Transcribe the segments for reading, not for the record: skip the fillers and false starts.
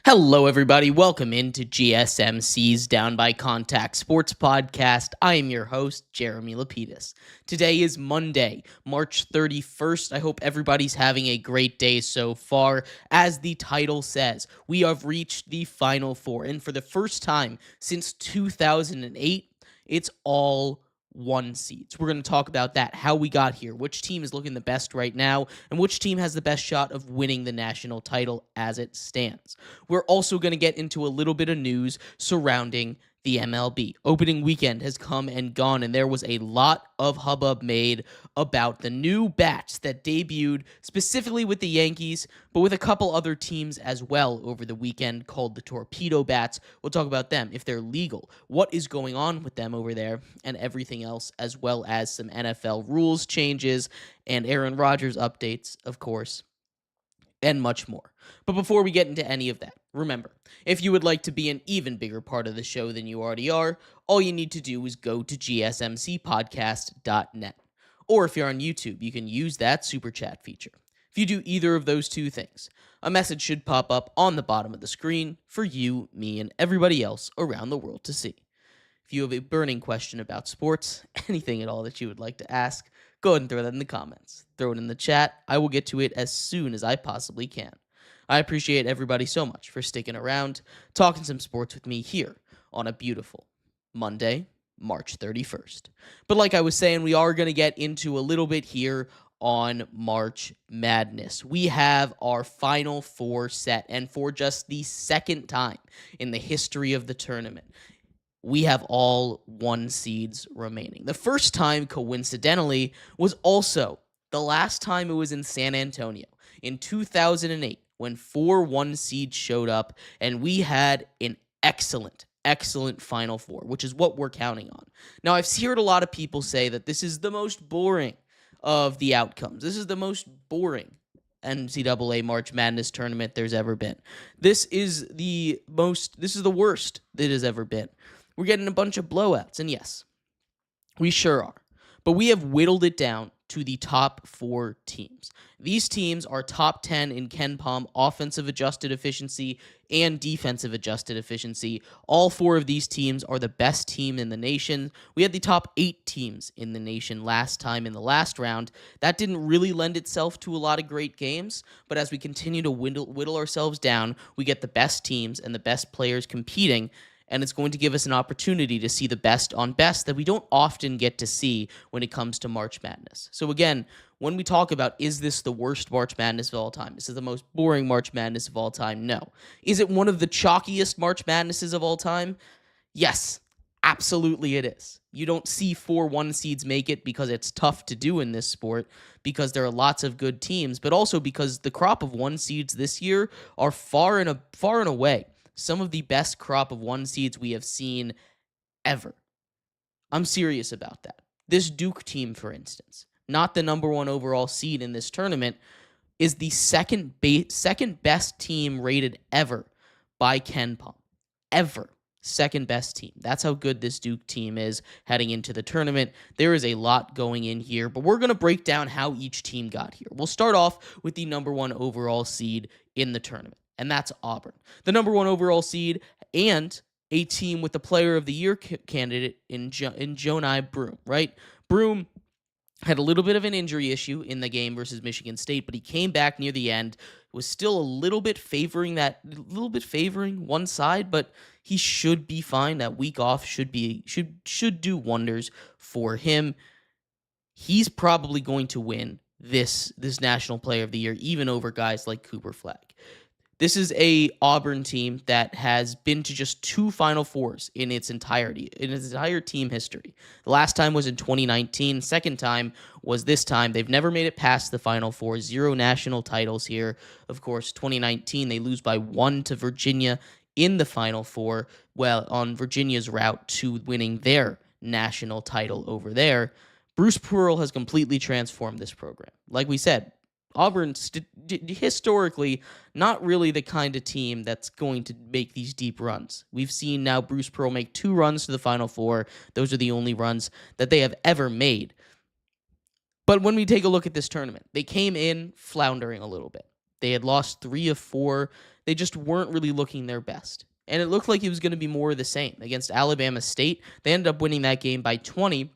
Hello, everybody. Welcome into GSMC's Down by Contact Sports Podcast. I am your host, Jeremy Lapidus. Today is Monday, March 31st. I hope everybody's having a great day so far. As the title says, we have reached the Final Four, and for the first time since 2008, it's all one seeds. We're going to talk about that, how we got here, which team is looking the best right now, and which team has the best shot of winning the national title as it stands. We're also going to get into a little bit of news surrounding the MLB. Opening weekend has come and gone, and there was a lot of hubbub made about the new bats that debuted specifically with the Yankees, but with a couple other teams as well over the weekend called the Torpedo Bats. We'll talk about them, if they're legal, what is going on with them over there, and everything else, as well as some NFL rules changes and Aaron Rodgers updates, of course, and much more. But before we get into any of that, remember, if you would like to be an even bigger part of the show than you already are, all you need to do is go to gsmcpodcast.net. Or if you're on YouTube, you can use that super chat feature. If you do either of those two things, a message should pop up on the bottom of the screen for you, me, and everybody else around the world to see. If you have a burning question about sports, anything at all that you would like to ask, go ahead and throw that in the comments. Throw it in the chat. I will get to it as soon as I possibly can. I appreciate everybody so much for sticking around, talking some sports with me here on a beautiful Monday, March 31st. But like I was saying, we are going to get into a little bit here on March Madness. We have our Final Four set, and for just the second time in the history of the tournament, we have all one seeds remaining. The first time, coincidentally, was also the last time it was in San Antonio in 2008 when 4 one seeds showed up, and we had an excellent Final Four, which is what we're counting on. Now, I've heard a lot of people say that this is the most boring of the outcomes. This is the most boring NCAA March Madness tournament there's ever been. This is the worst that has ever been. We're getting a bunch of blowouts, and yes, we sure are. But we have whittled it down to the top 4 teams. These teams are top 10 in KenPom offensive adjusted efficiency and defensive adjusted efficiency. All 4 of these teams are the best team in the nation. We had the top 8 teams in the nation last time in the last round. That didn't really lend itself to a lot of great games, but as we continue to whittle ourselves down, we get the best teams and the best players competing, and it's going to give us an opportunity to see the best on best that we don't often get to see when it comes to March Madness. So again, when we talk about, is this the worst March Madness of all time? This is the most boring March Madness of all time? No. Is it one of the chalkiest March Madnesses of all time? Yes, absolutely it is. You don't see 4 one seeds make it because it's tough to do in this sport, because there are lots of good teams, but also because the crop of one seeds this year are far and away some of the best crop of one seeds we have seen ever. I'm serious about that. This Duke team, for instance, not the number 1 overall seed in this tournament, is the second best team rated ever by KenPom. Ever. Second best team. That's how good this Duke team is heading into the tournament. There is a lot going in here, but we're going to break down how each team got here. We'll start off with the number 1 overall seed in the tournament, and that's Auburn. The number 1 overall seed and a team with the Player of the Year candidate in Johni Broome, right? Broome had a little bit of an injury issue in the game versus Michigan State, but he came back near the end, was still a little bit favoring one side, but he should be fine. That week off should do wonders for him. He's probably going to win this National Player of the Year, even over guys like Cooper Flagg. This is a Auburn team that has been to just 2 Final Fours in its entire team history. The last time was in 2019. Second time was this time. They've never made it past the Final Four. 0 national titles here. Of course, 2019, they lose by 1 to Virginia in the Final Four, well, on Virginia's route to winning their national title over there. Bruce Pearl has completely transformed this program. Like we said, Auburn, historically, not really the kind of team that's going to make these deep runs. We've seen now Bruce Pearl make 2 runs to the Final Four. Those are the only runs that they have ever made. But when we take a look at this tournament, they came in floundering a little bit. They had lost 3 of 4 they just weren't really looking their best. And it looked like it was going to be more of the same. Against Alabama State, they ended up winning that game by 20,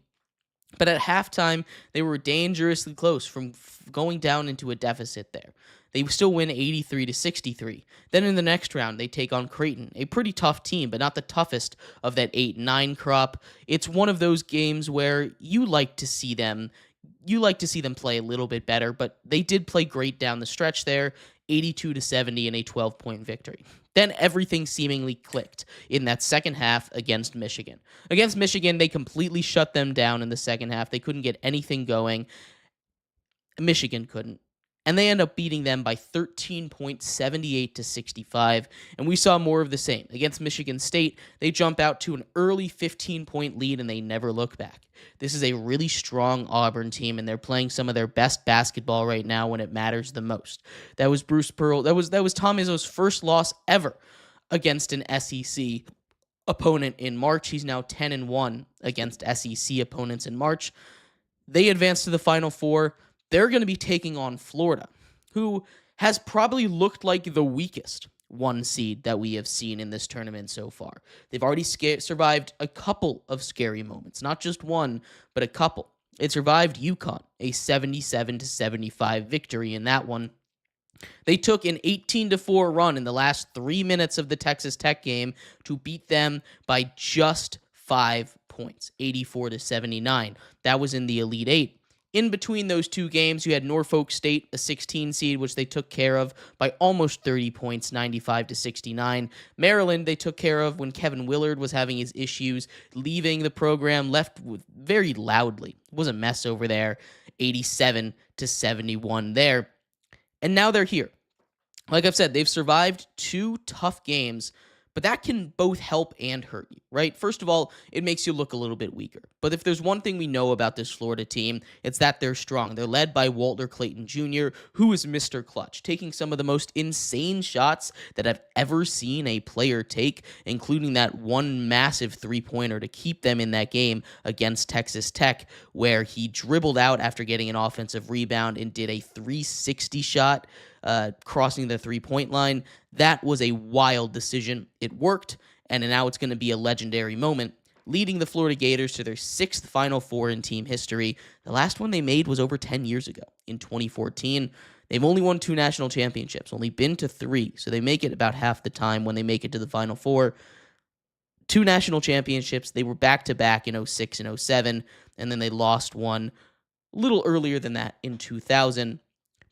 but at halftime, they were dangerously close from going down into a deficit there. They still win 83-63. Then in the next round, they take on Creighton, a pretty tough team, but not the toughest of that 8-9 crop. It's one of those games where you like to see them play a little bit better, but they did play great down the stretch there, 82-70 in a 12-point victory. Then everything seemingly clicked in that second half against Michigan. Against Michigan, they completely shut them down in the second half. They couldn't get anything going. Michigan couldn't. And they end up beating them by 13 points, 78-65. And we saw more of the same. Against Michigan State, they jump out to an early 15-point lead, and they never look back. This is a really strong Auburn team, and they're playing some of their best basketball right now when it matters the most. That was Bruce Pearl. That was Tom Izzo's first loss ever against an SEC opponent in March. He's now 10-1 against SEC opponents in March. They advance to the Final Four. They're going to be taking on Florida, who has probably looked like the weakest one seed that we have seen in this tournament so far. They've already survived a couple of scary moments, not just one, but a couple. It survived UConn, a 77-75 victory in that one. They took an 18-4 run in the last 3 minutes of the Texas Tech game to beat them by just 5 points, 84-79. That was in the Elite Eight. In between those two games, you had Norfolk State, a 16 seed, which they took care of by almost 30 points, 95-69. Maryland, they took care of when Kevin Willard was having his issues, leaving the program, left with very loudly. It was a mess over there, 87-71 there. And now they're here. Like I've said, they've survived 2 tough games, but that can both help and hurt you, right? First of all, it makes you look a little bit weaker. But if there's one thing we know about this Florida team, it's that they're strong. They're led by Walter Clayton Jr., who is Mr. Clutch, taking some of the most insane shots that I've ever seen a player take, including that one massive three-pointer to keep them in that game against Texas Tech, where he dribbled out after getting an offensive rebound and did a 360 shot, crossing the three-point line. That was a wild decision. It worked, and now it's going to be a legendary moment, leading the Florida Gators to their 6th Final Four in team history. The last one they made was over 10 years ago, in 2014. They've only won 2 national championships, only been to 3, so they make it about half the time when they make it to the Final Four. 2 national championships. They were back-to-back in 06 and 07, and then they lost one a little earlier than that in 2000.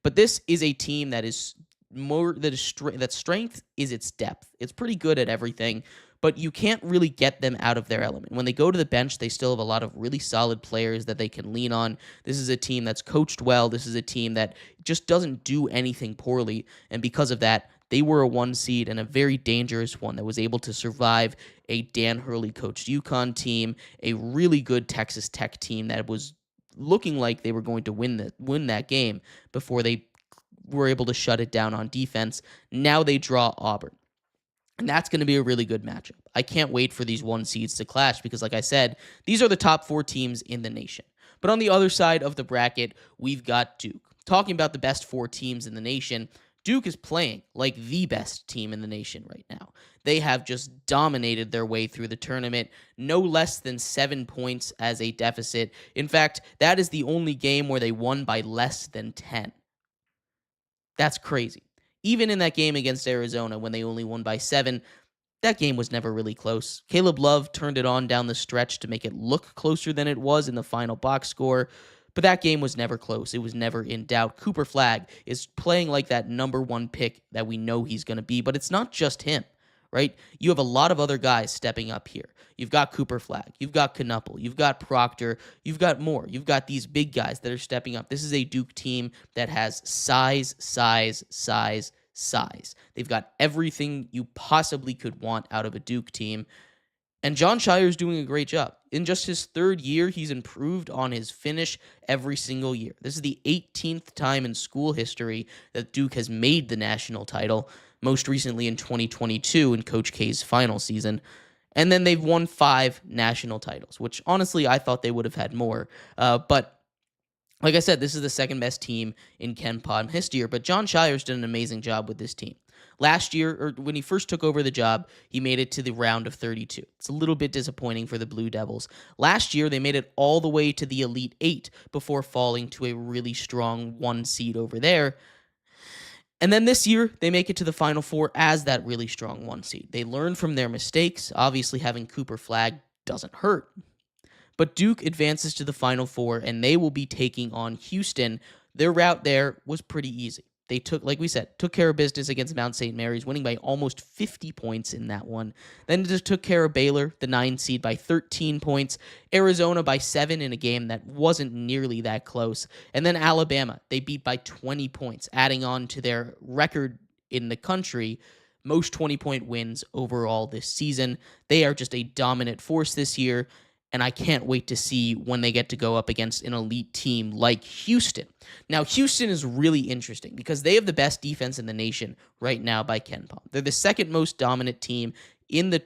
But this is a team that is that strength is its depth. It's pretty good at everything, but you can't really get them out of their element. When they go to the bench, they still have a lot of really solid players that they can lean on. This is a team that's coached well. This is a team that just doesn't do anything poorly, and because of that, they were a 1 seed and a very dangerous one that was able to survive a Dan Hurley-coached UConn team, a really good Texas Tech team that was looking like they were going to win that game before they were able to shut it down on defense. Now they draw Auburn. And that's going to be a really good matchup. I can't wait for these 1 seeds to clash because, like I said, these are the top 4 teams in the nation. But on the other side of the bracket, we've got Duke. Talking about the best 4 teams in the nation, Duke is playing like the best team in the nation right now. They have just dominated their way through the tournament, no less than 7 points as a deficit. In fact, that is the only game where they won by less than 10. That's crazy. Even in that game against Arizona when they only won by 7, that game was never really close. Caleb Love turned it on down the stretch to make it look closer than it was in the final box score, but that game was never close. It was never in doubt. Cooper Flagg is playing like that number 1 pick that we know he's going to be, but it's not just him, right? You have a lot of other guys stepping up here. You've got Cooper Flagg. You've got Knuppel. You've got Proctor. You've got more. You've got these big guys that are stepping up. This is a Duke team that has size. They've got everything you possibly could want out of a Duke team. And John Shire's doing a great job. In just his 3rd year, he's improved on his finish every single year. This is the 18th time in school history that Duke has made the national title, most recently in 2022 in Coach K's final season. And then they've won 5 national titles, which honestly I thought they would have had more. But Like I said, this is the second best team in Ken Pom history, but John Shire's done an amazing job with this team. Last year, or when he first took over the job, he made it to the round of 32. It's a little bit disappointing for the Blue Devils. Last year, they made it all the way to the Elite Eight before falling to a really strong 1 seed over there. And then this year, they make it to the Final Four as that really strong 1 seed. They learn from their mistakes. Obviously, having Cooper Flag doesn't hurt. But Duke advances to the Final Four, and they will be taking on Houston. Their route there was pretty easy. They took, like we said, took care of business against Mount St. Mary's, winning by almost 50 points in that one. Then just took care of Baylor, the 9 seed, by 13 points. Arizona by 7 in a game that wasn't nearly that close. And then Alabama, they beat by 20 points, adding on to their record in the country, most 20-point wins overall this season. They are just a dominant force this year. And I can't wait to see when they get to go up against an elite team like Houston. Now, Houston is really interesting because they have the best defense in the nation right now by Ken Pom. They're the second most dominant team in the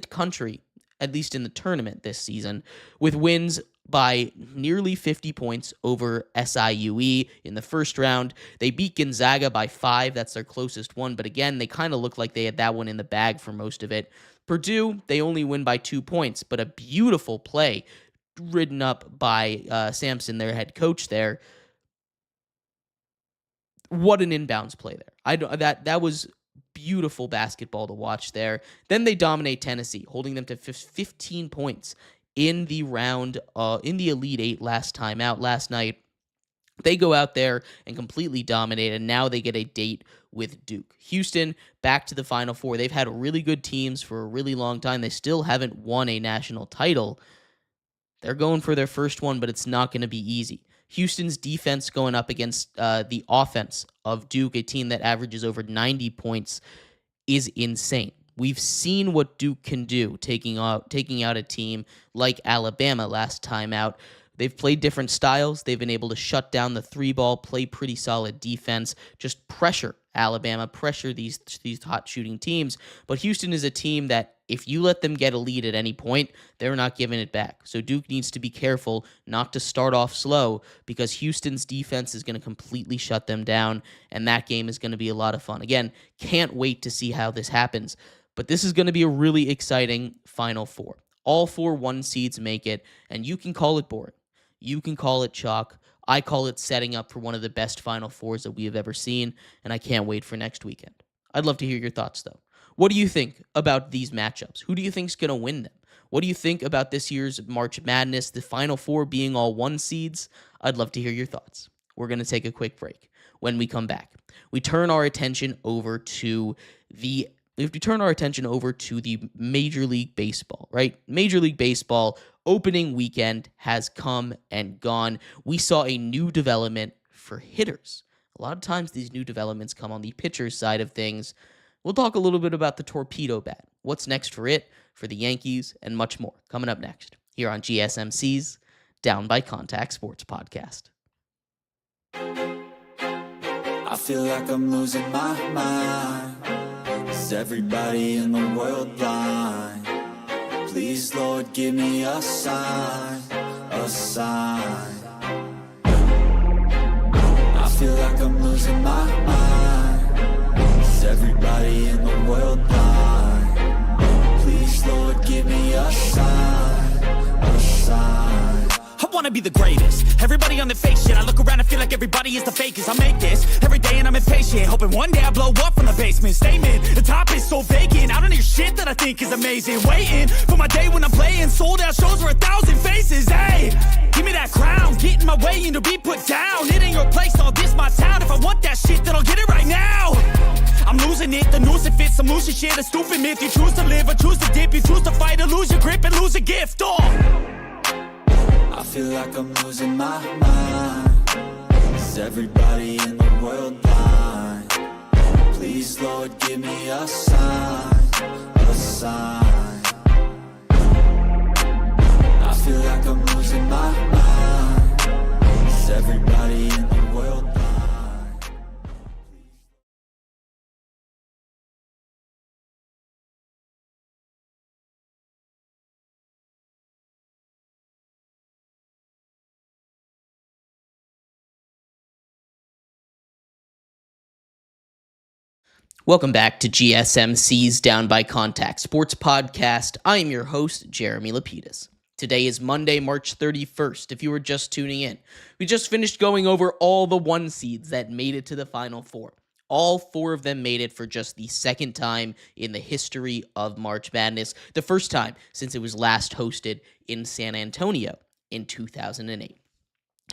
country, at least in the tournament this season, with wins by nearly 50 points over SIUE in the first round. They beat Gonzaga by 5. That's their closest one. But again, they kind of look like they had that one in the bag for most of it. Purdue, they only win by 2 points, but a beautiful play ridden up by Sampson, their head coach there. What an inbounds play there. That was beautiful basketball to watch there. Then they dominate Tennessee, holding them to 15 points in the round, in the Elite Eight last night. They go out there and completely dominate, and now they get a date with Duke. Houston, back to the Final Four. They've had really good teams for a really long time. They still haven't won a national title. They're going for their first one, but it's not going to be easy. Houston's defense going up against the offense of Duke, a team that averages over 90 points, is insane. We've seen what Duke can do, taking out a team like Alabama last time out. They've played different styles. They've been able to shut down the 3-ball, play pretty solid defense, just pressure Alabama, pressure these hot shooting teams. But Houston is a team that if you let them get a lead at any point, they're not giving it back. So Duke needs to be careful not to start off slow because Houston's defense is going to completely shut them down, and that game is going to be a lot of fun. Again, can't wait to see how this happens. But this is going to be a really exciting Final Four. All 4 1-seeds make it, and you can call it boring. You can call it chalk. I call it setting up for one of the best Final Fours that we have ever seen, and I can't wait for next weekend. I'd love to hear your thoughts, though. What do you think about these matchups? Who do you think is going to win them? What do you think about this year's March Madness, the Final Four being all 1-seeds? I'd love to hear your thoughts. We're going to take a quick break. When we come back, we turn our attention over to the Major League Baseball, right? Major League Baseball opening weekend has come and gone. We saw a new development for hitters. A lot of times these new developments come on the pitcher's side of things. We'll talk a little bit about the torpedo bat, what's next for it, for the Yankees, and much more coming up next here on GSMC's Down by Contact Sports Podcast. I feel like I'm losing my mind. Is everybody in the world blind? Please, Lord, give me a sign, a sign. I feel like I'm losing my mind. Is everybody in the world blind? Please, Lord, give me a sign, a sign. I wanna be the greatest. Everybody on the fake shit. I look around and feel like everybody is the fakest. I make this every day and I'm impatient, hoping one day I blow up from the basement. Statement, the top is so vacant. I don't hear shit that I think is amazing. Waiting for my day when I'm playing sold out shows for 1,000 faces. Hey, give me that crown, get in my way and to be put down. It ain't your place, all this my town. If I want that shit, then I'll get it right now. I'm losing it, the noose it fits. I'm losing shit, a stupid myth. You choose to live or choose to dip. You choose to fight or lose your grip and lose a gift. I feel like I'm losing my mind. Is everybody in the world blind? Please, Lord, give me a sign, a sign. I feel like I'm losing my mind. Is everybody in the world blind? Welcome back to GSMC's Down by Contact Sports Podcast. I am your host, Jeremy Lapidus. Today is Monday, March 31st, if you were just tuning in. We just finished going over all the one seeds that made it to the Final Four. All four of them made it for just the second time in the history of March Madness, the first time since it was last hosted in San Antonio in 2008.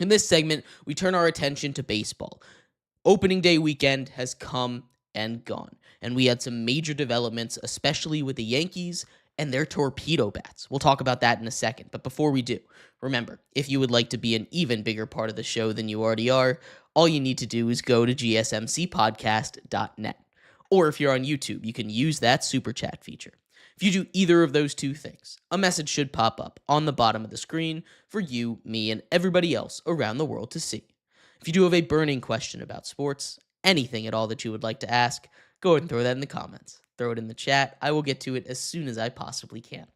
In this segment, we turn our attention to baseball. Opening day weekend has come and gone, and we had some major developments, especially with the Yankees and their torpedo bats. We'll talk about that in a second, but before we do, remember, if you would like to be an even bigger part of the show than you already are, all you need to do is go to gsmcpodcast.net. Or if you're on YouTube, you can use that super chat feature. If you do either of those two things, a message should pop up on the bottom of the screen for you, me, and everybody else around the world to see. If you do have a burning question about sports, anything at all that you would like to ask, go ahead and throw that in the comments. Throw it in the chat. I will get to it as soon as I possibly can.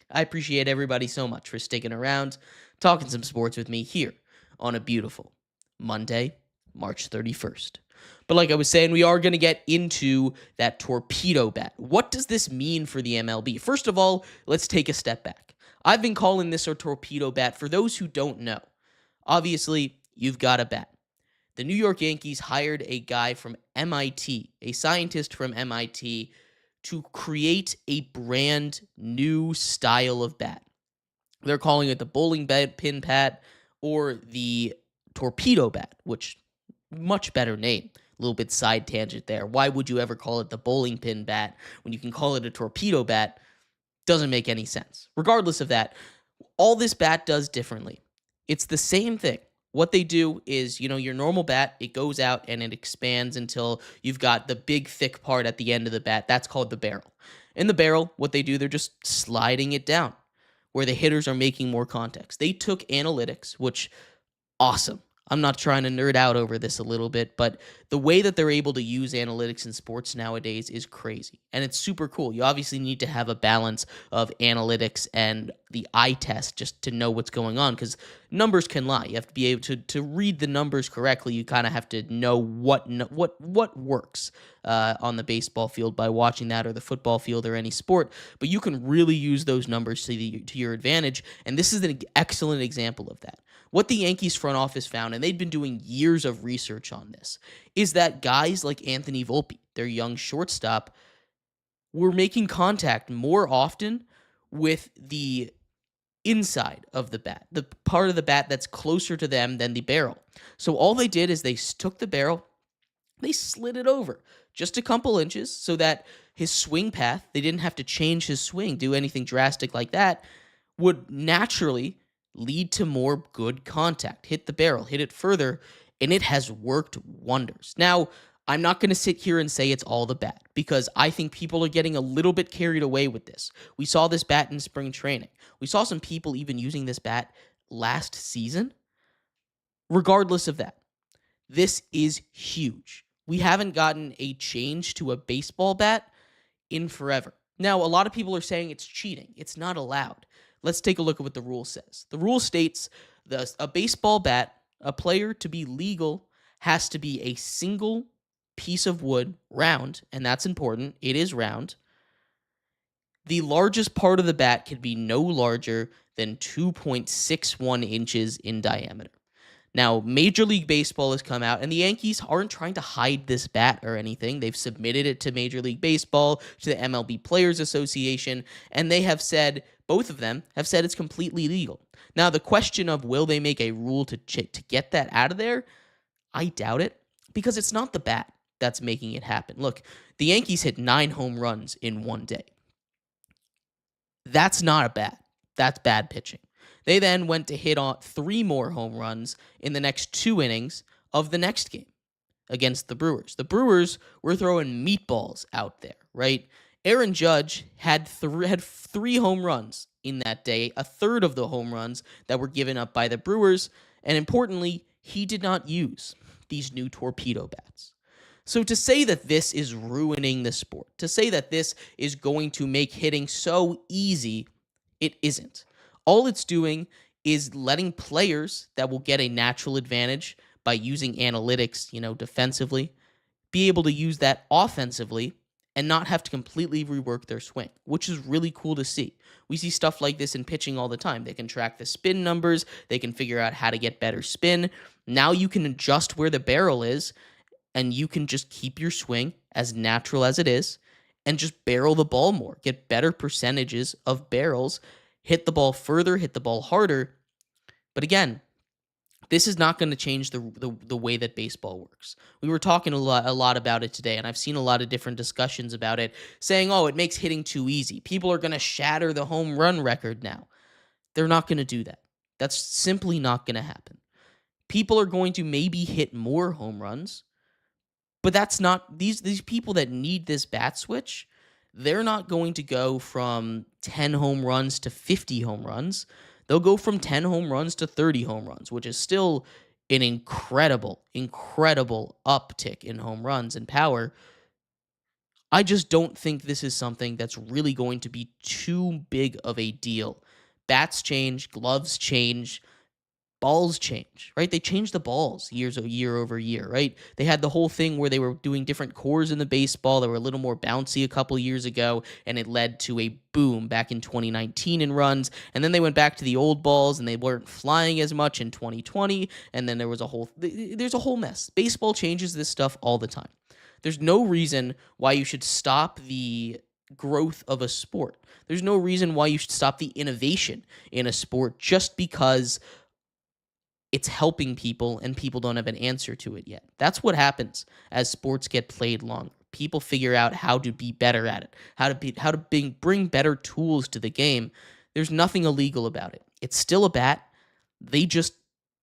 I appreciate everybody so much for sticking around, talking some sports with me here on a beautiful Monday, March 31st. But like I was saying, we are going to get into that torpedo bat. What does this mean for the MLB? First of all, let's take a step back. I've been calling this a torpedo bat for those who don't know. Obviously, you've got a bat. The New York Yankees hired a guy from MIT, a scientist from MIT, to create a brand new style of bat. They're calling it the bowling pin bat or the torpedo bat, which much better name. A little bit side tangent there. Why would you ever call it the bowling pin bat when you can call it a torpedo bat? Doesn't make any sense. Regardless of that, all this bat does differently. It's the same thing. What they do is, your normal bat, it goes out and it expands until you've got the big thick part at the end of the bat. That's called the barrel. In the barrel, what they do, they're just sliding it down where the hitters are making more contacts. They took analytics, which, awesome. I'm not trying to nerd out over this a little bit, but the way that they're able to use analytics in sports nowadays is crazy, and it's super cool. You obviously need to have a balance of analytics and the eye test just to know what's going on, because numbers can lie. You have to be able to read the numbers correctly. You kind of have to know what works on the baseball field by watching that, or the football field, or any sport, but you can really use those numbers to your advantage, and this is an excellent example of that. What the Yankees front office found, and they'd been doing years of research on this, is that guys like Anthony Volpe, their young shortstop, were making contact more often with the inside of the bat, the part of the bat that's closer to them than the barrel. So all they did is they took the barrel, they slid it over just a couple inches so that his swing path, they didn't have to change his swing, do anything drastic like that, would naturally lead to more good contact. Hit the barrel, hit it further, and it has worked wonders. Now, I'm not going to sit here and say it's all the bat, because I think people are getting a little bit carried away with this. We saw this bat in spring training. We saw some people even using this bat last season. Regardless of that, this is huge. We haven't gotten a change to a baseball bat in forever. Now, a lot of people are saying it's cheating. It's not allowed. Let's take a look at what the rule says. The rule states a baseball bat, a player to be legal, has to be a single piece of wood, round, and that's important. It is round. The largest part of the bat can be no larger than 2.61 inches in diameter. Now, Major League Baseball has come out, and the Yankees aren't trying to hide this bat or anything. They've submitted it to Major League Baseball, to the MLB Players Association, and they have said, both of them have said it's completely legal. Now, the question of will they make a rule to get that out of there, I doubt it, because it's not the bat that's making it happen. Look, the Yankees hit 9 home runs in one day. That's not a bat. That's bad pitching. They then went to hit on 3 more home runs in the next 2 innings of the next game against the Brewers. The Brewers were throwing meatballs out there, right? Aaron Judge had 3 home runs in that day, a third of the home runs that were given up by the Brewers, and importantly, he did not use these new torpedo bats. So to say that this is ruining the sport, to say that this is going to make hitting so easy, it isn't. All it's doing is letting players that will get a natural advantage by using analytics, defensively, be able to use that offensively and not have to completely rework their swing, which is really cool to see. We see stuff like this in pitching all the time. They can track the spin numbers. They can figure out how to get better spin. Now you can adjust where the barrel is, and you can just keep your swing as natural as it is and just barrel the ball more, get better percentages of barrels, hit the ball further, hit the ball harder. But again, this is not going to change the way that baseball works. We were talking a lot about it today, and I've seen a lot of different discussions about it, saying, oh, it makes hitting too easy. People are going to shatter the home run record now. They're not going to do that. That's simply not going to happen. People are going to maybe hit more home runs, but that's not these people that need this bat switch. They're not going to go from 10 home runs to 50 home runs. They'll go from 10 home runs to 30 home runs, which is still an incredible uptick in home runs and power. I just don't think this is something that's really going to be too big of a deal. Bats change, gloves change, balls change, right? They changed the balls year over year, right? They had the whole thing where they were doing different cores in the baseball that were a little more bouncy a couple years ago, and it led to a boom back in 2019 in runs. And then they went back to the old balls, and they weren't flying as much in 2020. And then there's a whole mess. Baseball changes this stuff all the time. There's no reason why you should stop the growth of a sport. There's no reason why you should stop the innovation in a sport just because it's helping people and people don't have an answer to it yet. That's what happens as sports get played longer. People figure out how to be better at it, how to bring better tools to the game. There's nothing illegal about it. It's still a bat. They just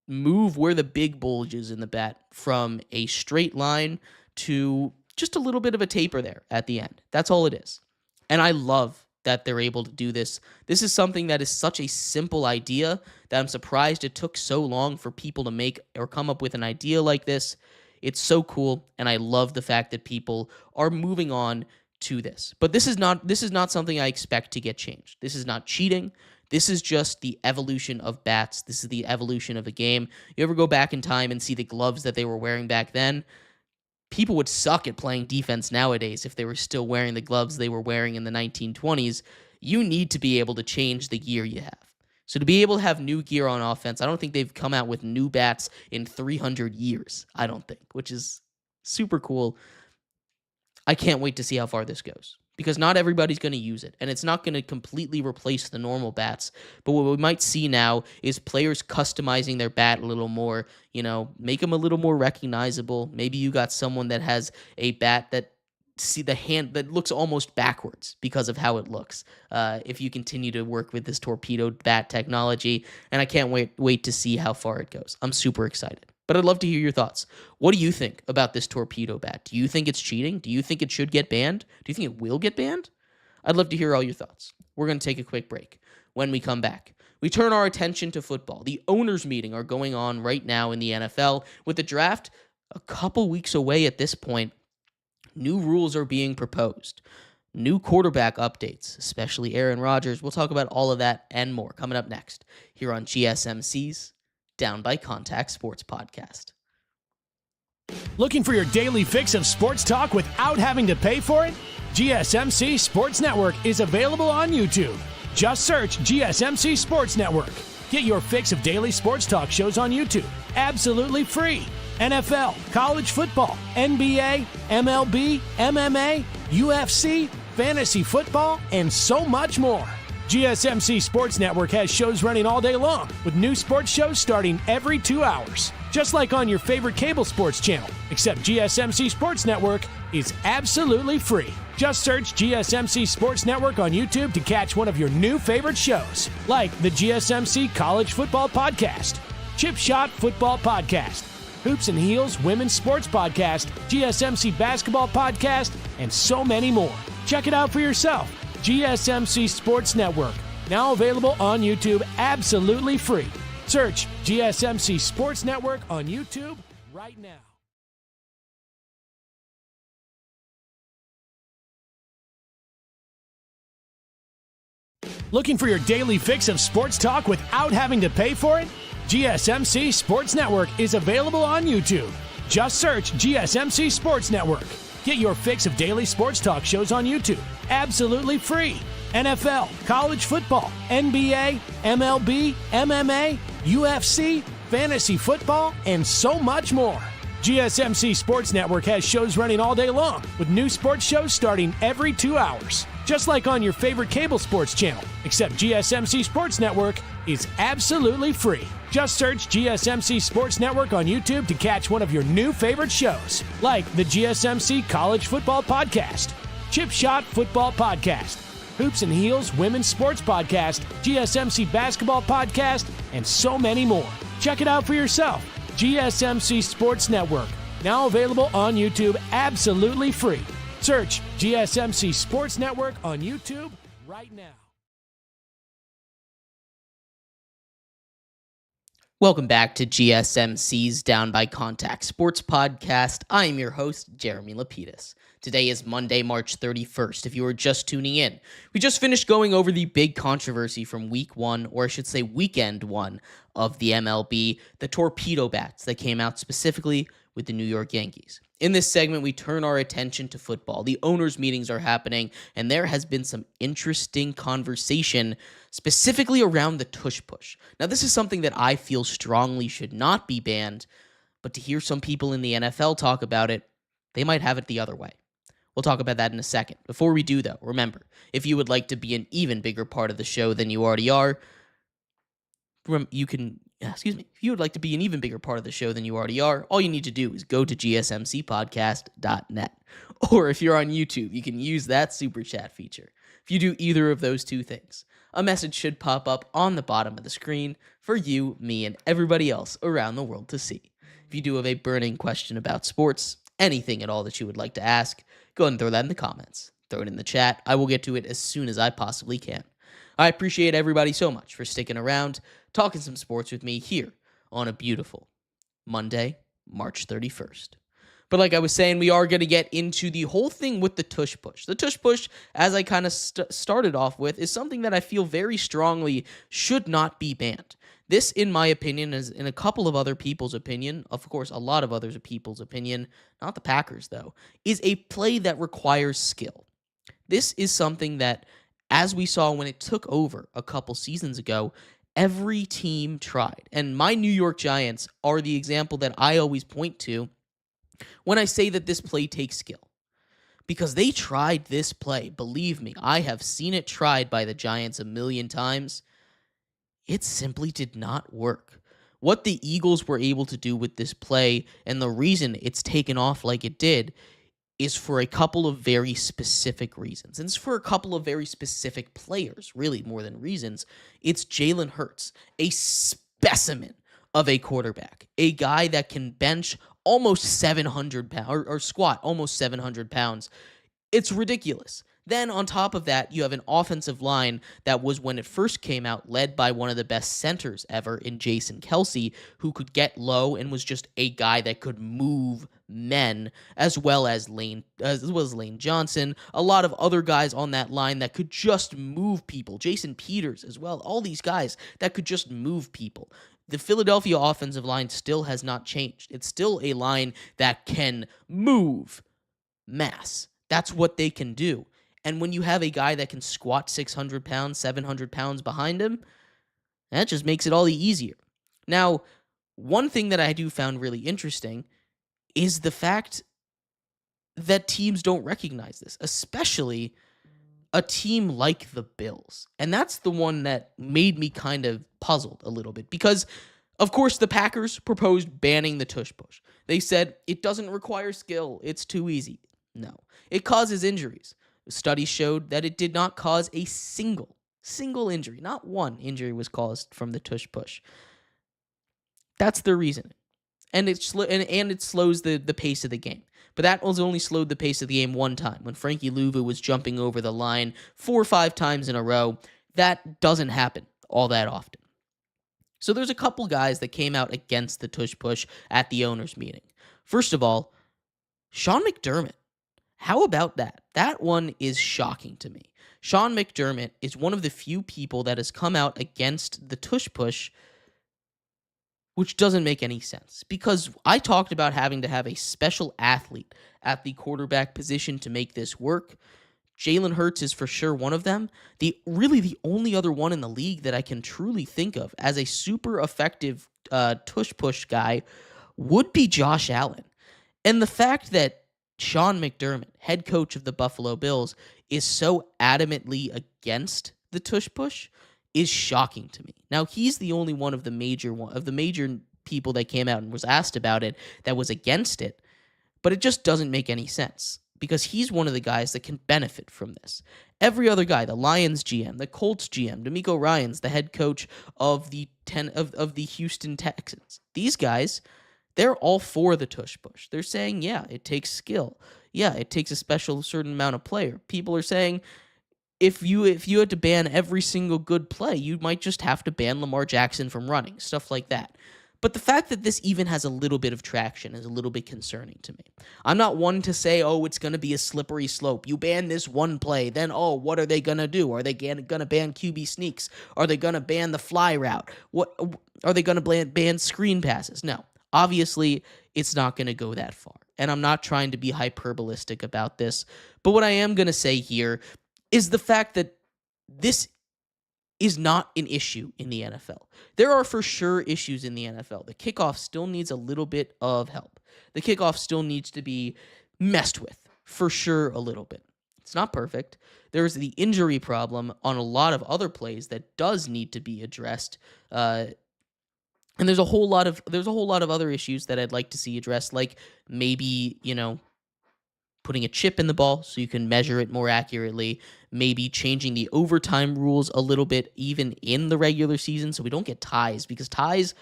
move where the big bulge is in the bat from a straight line to just a little bit of a taper there at the end. That's all it is. And I love that they're able to do this. This is something that is such a simple idea that I'm surprised it took so long for people to make or come up with an idea like this. It's so cool, and I love the fact that people are moving on to this. But this is not something I expect to get changed. This is not cheating. This is just the evolution of bats. This is the evolution of the game. You ever go back in time and see the gloves that they were wearing back then? People would suck at playing defense nowadays if they were still wearing the gloves they were wearing in the 1920s. You need to be able to change the gear you have. So to be able to have new gear on offense, I don't think they've come out with new bats in 300 years, I don't think, which is super cool. I can't wait to see how far this goes because not everybody's going to use it, and it's not going to completely replace the normal bats. But what we might see now is players customizing their bat a little more, make them a little more recognizable. Maybe you got someone that has a bat that see the hand that looks almost backwards because of how it looks. If you continue to work with this torpedo bat technology, and I can't wait to see how far it goes. I'm super excited. But I'd love to hear your thoughts. What do you think about this torpedo bat? Do you think it's cheating? Do you think it should get banned? Do you think it will get banned? I'd love to hear all your thoughts. We're going to take a quick break. When we come back, we turn our attention to football. The owners' meeting are going on right now in the NFL. With the draft a couple weeks away at this point, new rules are being proposed. New quarterback updates, especially Aaron Rodgers. We'll talk about all of that and more coming up next here on GSMC's Down by Contact Sports Podcast. Looking for your daily fix of sports talk without having to pay for it? GSMC Sports Network is available on YouTube. Just search GSMC Sports Network. Get your fix of daily sports talk shows on YouTube, absolutely free. NFL, college football, NBA, MLB, MMA, UFC, fantasy football, and so much more. GSMC Sports Network has shows running all day long, with new sports shows starting every 2 hours. Just like on your favorite cable sports channel, except GSMC Sports Network is absolutely free. Just search GSMC Sports Network on YouTube to catch one of your new favorite shows, like the GSMC College Football Podcast, Chip Shot Football Podcast, Hoops and Heels Women's Sports Podcast, GSMC Basketball Podcast, and so many more. Check it out for yourself. GSMC Sports Network, now available on YouTube absolutely free. Search GSMC Sports Network on YouTube right now. Looking for your daily fix of sports talk without having to pay for it? GSMC Sports Network is available on YouTube. Just search GSMC Sports Network. Get your fix of daily sports talk shows on YouTube, absolutely free. NFL, college football, NBA, MLB, MMA, UFC, fantasy football, and so much more. GSMC Sports Network has shows running all day long, with new sports shows starting every 2 hours. Just like on your favorite cable sports channel, except GSMC Sports Network is absolutely free. Just search GSMC Sports Network on YouTube to catch one of your new favorite shows, like the GSMC College Football Podcast, Chip Shot Football Podcast, Hoops and Heels Women's Sports Podcast, GSMC Basketball Podcast, and so many more. Check it out for yourself. GSMC Sports Network, now available on YouTube absolutely free. Search GSMC Sports Network on YouTube right now. Welcome back to GSMC's Down by Contact Sports Podcast. I am your host, Jeremy Lapidus. Today is Monday, March 31st, if you are just tuning in. We just finished going over the big controversy from week one, or I should say weekend one, of the MLB, the torpedo bats that came out specifically with the New York Yankees. In this segment, we turn our attention to football. The owners' meetings are happening, and there has been some interesting conversation specifically around the tush push. Now, this is something that I feel strongly should not be banned, but to hear some people in the NFL talk about it, they might have it the other way. We'll talk about that in a second. Before we do, though, remember, if you would like to be an even bigger part of the show than you already are, if you would like to be an even bigger part of the show than you already are, all you need to do is go to gsmcpodcast.net. Or if you're on YouTube, you can use that super chat feature. If you do either of those two things, a message should pop up on the bottom of the screen for you, me, and everybody else around the world to see. If you do have a burning question about sports, anything at all that you would like to ask, go ahead and throw that in the comments. Throw it in the chat. I will get to it as soon as I possibly can. I appreciate everybody so much for sticking around, talking some sports with me here on a beautiful Monday, March 31st. But like I was saying, we are going to get into the whole thing with the tush push. The tush push, as I kind of started off with, is something that I feel very strongly should not be banned. This, in my opinion, is in a couple of other people's opinion, of course, a lot of other people's opinion, not the Packers, though, is a play that requires skill. This is something that, as we saw when it took over a couple seasons ago, every team tried. And my New York Giants are the example that I always point to when I say that this play takes skill. Because they tried this play. Believe me, I have seen it tried by the Giants a million times. It simply did not work. What the Eagles were able to do with this play, and the reason it's taken off like it did, is for a couple of very specific reasons. And it's for a couple of very specific players, really, more than reasons. It's Jalen Hurts, a specimen of a quarterback, a guy that can bench almost 700 pounds, or squat almost 700 pounds. It's ridiculous. Then on top of that, you have an offensive line that was, when it first came out, led by one of the best centers ever in Jason Kelce, who could get low and was just a guy that could move men, as well as Lane Johnson, a lot of other guys on that line that could just move people. Jason Peters as well. All these guys that could just move people. The Philadelphia offensive line still has not changed. It's still a line that can move mass. That's what they can do. And when you have a guy that can squat 600 pounds, 700 pounds behind him, that just makes it all the easier. Now, one thing that I do found really interesting is the fact that teams don't recognize this, especially a team like the Bills. And that's the one that made me kind of puzzled a little bit because, of course, the Packers proposed banning the tush push. They said it doesn't require skill. It's too easy. No, it causes injuries. Studies showed that it did not cause a single injury. Not one injury was caused from the tush push. That's the reasoning. And it slows the pace of the game. But that was only slowed the pace of the game one time, when Frankie Louvu was jumping over the line 4 or 5 times in a row. That doesn't happen all that often. So there's a couple guys that came out against the tush push at the owners' meeting. First of all, Sean McDermott. How about that? That one is shocking to me. Sean McDermott is one of the few people that has come out against the tush push which doesn't make any sense because I talked about having to have a special athlete at the quarterback position to make this work. Jalen Hurts is for sure one of them. The only other one in the league that I can truly think of as a super effective tush-push guy would be Josh Allen. And the fact that Sean McDermott, head coach of the Buffalo Bills, is so adamantly against the tush-push is shocking to me. Now, he's the only one of the major people that came out and was asked about it that was against it, but it just doesn't make any sense because he's one of the guys that can benefit from this. Every other guy, the Lions GM, the Colts GM, DeMeco Ryans, the head coach of the Houston Texans, these guys, they're all for the tush-push. They're saying, yeah, it takes skill. Yeah, it takes a certain amount of player. People are saying, if you had to ban every single good play, you might just have to ban Lamar Jackson from running, stuff like that. But the fact that this even has a little bit of traction is a little bit concerning to me. I'm not one to say, oh, it's going to be a slippery slope. You ban this one play, then, oh, what are they going to do? Are they going to ban QB sneaks? Are they going to ban the fly route? What are they going to ban screen passes? No. Obviously, it's not going to go that far. And I'm not trying to be hyperbolistic about this. But what I am going to say here is the fact that this is not an issue in the NFL. There are for sure issues in the NFL. The kickoff still needs a little bit of help. The kickoff still needs to be messed with, for sure, a little bit. It's not perfect. There's the injury problem on a lot of other plays that does need to be addressed. And there's a whole lot of other issues that I'd like to see addressed, like maybe, putting a chip in the ball so you can measure it more accurately, maybe changing the overtime rules a little bit even in the regular season so we don't get ties, because ties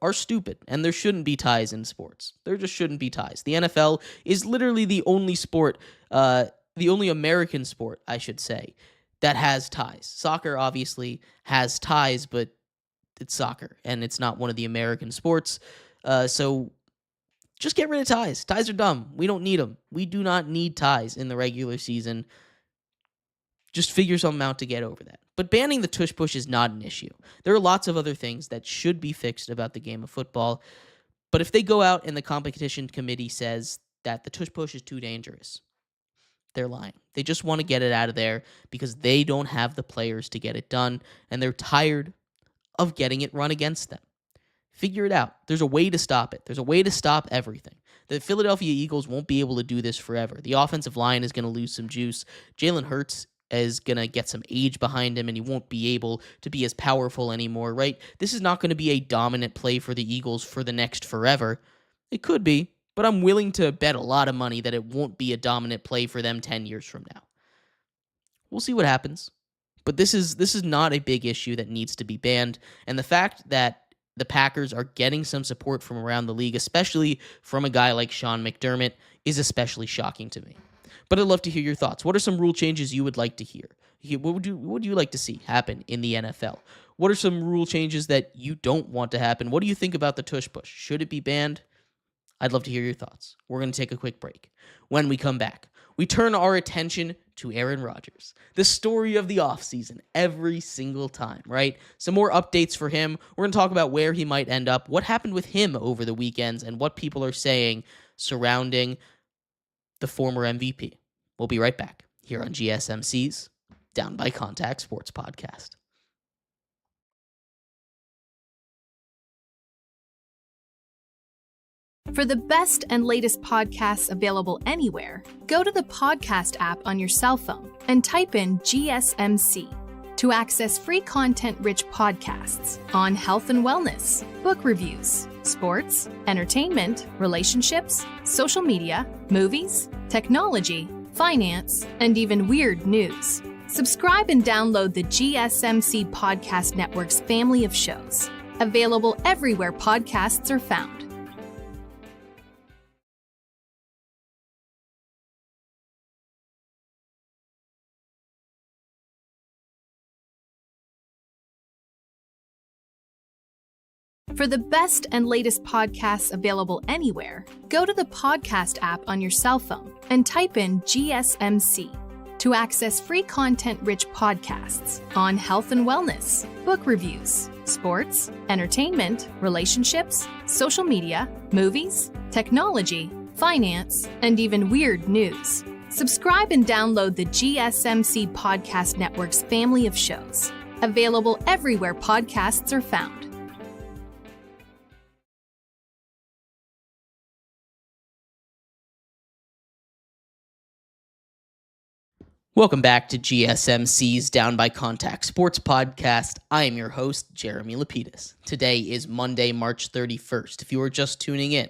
are stupid and there shouldn't be ties in sports. There just shouldn't be ties. The NFL is literally the only sport, the only American sport, I should say, that has ties. Soccer obviously has ties, but it's soccer and it's not one of the American sports. So just get rid of ties. Ties are dumb. We don't need them. We do not need ties in the regular season. Just figure something out to get over that. But banning the tush push is not an issue. There are lots of other things that should be fixed about the game of football. But if they go out and the competition committee says that the tush push is too dangerous, they're lying. They just want to get it out of there because they don't have the players to get it done, and they're tired of getting it run against them. Figure it out. There's a way to stop it. There's a way to stop everything. The Philadelphia Eagles won't be able to do this forever. The offensive line is going to lose some juice. Jalen Hurts is going to get some age behind him, and he won't be able to be as powerful anymore, right? This is not going to be a dominant play for the Eagles for the next forever. It could be, but I'm willing to bet a lot of money that it won't be a dominant play for them 10 years from now. We'll see what happens. But this is not a big issue that needs to be banned, and the fact that the Packers are getting some support from around the league, especially from a guy like Sean McDermott, is especially shocking to me. But I'd love to hear your thoughts. What are some rule changes you would like to hear? What would you like to see happen in the NFL? What are some rule changes that you don't want to happen? What do you think about the tush push? Should it be banned? I'd love to hear your thoughts. We're going to take a quick break. When we come back, we turn our attention to Aaron Rodgers, the story of the offseason every single time, right? Some more updates for him. We're going to talk about where he might end up, what happened with him over the weekends, and what people are saying surrounding the former MVP. We'll be right back here on GSMC's Down by Contact Sports Podcast. For the best and latest podcasts available anywhere, go to the podcast app on your cell phone and type in GSMC to access free content-rich podcasts on health and wellness, book reviews, sports, entertainment, relationships, social media, movies, technology, finance, and even weird news. Subscribe and download the GSMC Podcast Network's family of shows, available everywhere podcasts are found. For the best and latest podcasts available anywhere, go to the podcast app on your cell phone and type in GSMC to access free content-rich podcasts on health and wellness, book reviews, sports, entertainment, relationships, social media, movies, technology, finance, and even weird news. Subscribe and download the GSMC Podcast Network's family of shows, available everywhere podcasts are found. Welcome back to GSMC's Down by Contact Sports Podcast. I am your host, Jeremy Lapidus. Today is Monday, March 31st. If you are just tuning in,